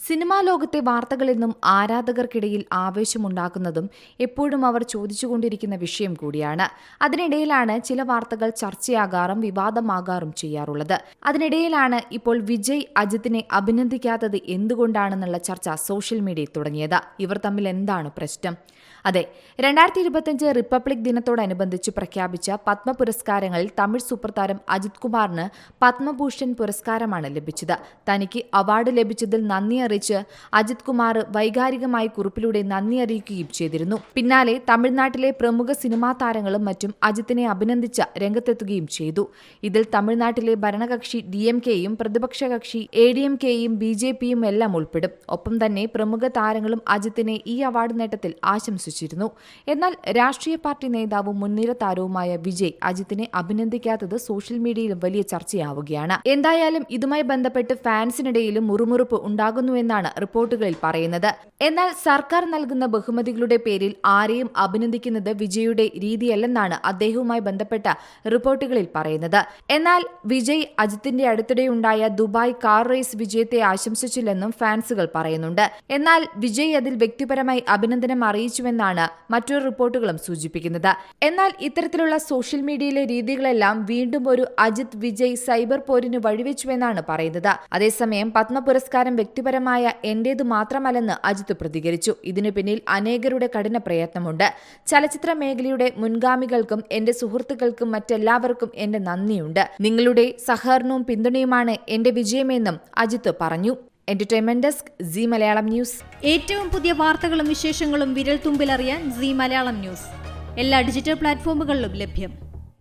Cinema ലോകത്തെ വാർത്തകളിൽ നിന്നും ആരാധകർക്കിടയിൽ ആവേശമുണ്ടാക്കുന്നതും എപ്പോഴും അവർ ചോദിച്ചുകൊണ്ടിരിക്കുന്ന വിഷയം കൂടിയാണ്. അതിനിടയിലാണ് ചില വാർത്തകൾ ചർച്ചയാകാറും വിവാദമാകാറും ചെയ്യാറുള്ളത്. അതിനിടയിലാണ് ഇപ്പോൾ വിജയ് അജിത്തിനെ അഭിനന്ദിക്കാത്തത് എന്തുകൊണ്ടാണെന്നുള്ള ചർച്ച സോഷ്യൽ മീഡിയയിൽ തുടങ്ങിയത്. ഇവർ തമ്മിൽ എന്താണ് പ്രശ്നം? അതെ, 2025 റിപ്പബ്ലിക് ദിനത്തോടനുബന്ധിച്ച് പ്രഖ്യാപിച്ച പത്മ പുരസ്കാരങ്ങളിൽ തമിഴ് സൂപ്പർ താരം അജിത് കുമാറിന് പത്മഭൂഷൺ പുരസ്കാരമാണ് ലഭിച്ചത്. തനിക്ക് അവാർഡ് ലഭിച്ചതിൽ നന്ദി അറിയിച്ച് അജിത് കുമാർ വൈകാരികമായി കുറിപ്പിലൂടെ നന്ദി അറിയിക്കുകയും ചെയ്തിരുന്നു. പിന്നാലെ തമിഴ്നാട്ടിലെ പ്രമുഖ സിനിമാ താരങ്ങളും മറ്റും അജിത്തിനെ അഭിനന്ദിച്ച് രംഗത്തെത്തുകയും ചെയ്തു. ഇതിൽ തമിഴ്നാട്ടിലെ ഭരണകക്ഷി DMKയും പ്രതിപക്ഷ കക്ഷി ADMKയും BJPയും എല്ലാം ഉൾപ്പെടും. ഒപ്പം തന്നെ പ്രമുഖ താരങ്ങളും അജിത്തിനെ ഈ അവാർഡ് നേട്ടത്തിൽ ആശംസിച്ചു. എന്നാൽ രാഷ്ട്രീയ പാർട്ടി നേതാവും മുൻനിര താരവുമായ വിജയ് അജിത്തിനെ അഭിനന്ദിക്കാത്തത് സോഷ്യൽ മീഡിയയിലും വലിയ ചർച്ചയാവുകയാണ്. എന്തായാലും ഇതുമായി ബന്ധപ്പെട്ട് ഫാൻസിനിടയിലും മുറുമുറുപ്പ് ഉണ്ടാകുന്നുവെന്നാണ് റിപ്പോർട്ടുകളിൽ പറയുന്നത്. എന്നാൽ സർക്കാർ നൽകുന്ന ബഹുമതികളുടെ പേരിൽ ആരെയും അഭിനന്ദിക്കുന്നത് വിജയുടെ രീതിയല്ലെന്നാണ് അദ്ദേഹവുമായി ബന്ധപ്പെട്ട റിപ്പോർട്ടുകളിൽ പറയുന്നത്. എന്നാൽ വിജയ് അജിത്തിന്റെ അടുത്തിടെയുണ്ടായ ദുബായ് കാർ റേസ് വിജയത്തെ ആശംസിച്ചില്ലെന്നും ഫാൻസുകൾ പറയുന്നുണ്ട്. എന്നാൽ വിജയ് അതിൽ വ്യക്തിപരമായി അഭിനന്ദനം അറിയിച്ചുവെന്നാണ് മറ്റൊരു റിപ്പോർട്ടുകളും സൂചിപ്പിക്കുന്നത്. എന്നാൽ ഇത്തരത്തിലുള്ള സോഷ്യൽ മീഡിയയിലെ രീതികളെല്ലാം വീണ്ടും ഒരു അജിത് വിജയ് സൈബർ പോരിന് വഴിവെച്ചുവെന്നാണ് പറയുന്നത്. അതേസമയം പത്മ പുരസ്കാരം വ്യക്തിപരമായ എന്റേത് മാത്രമല്ലെന്ന് അജിത് പ്രതികരിച്ചു. ഇതിനു പിന്നിൽ അനേകരുടെ കഠിന പ്രയത്നമുണ്ട്. ചലച്ചിത്ര മേഖലയുടെ മുൻഗാമികൾക്കും എന്റെ സുഹൃത്തുക്കൾക്കും മറ്റെല്ലാവർക്കും എന്റെ നന്ദിയുണ്ട്. നിങ്ങളുടെ സഹകരണവും പിന്തുണയുമാണ് എന്റെ വിജയമെന്നും അജിത് പറഞ്ഞു. Entertainment desk, Zee Malayalam news. ഏറ്റവും പുതിയ വാർത്തകളും വിശേഷങ്ങളും വിരൽ തുമ്പിലറിയാൻ സീ മലയാളം ന്യൂസ് എല്ലാ ഡിജിറ്റൽ പ്ലാറ്റ്ഫോമുകളിലും ലഭ്യം.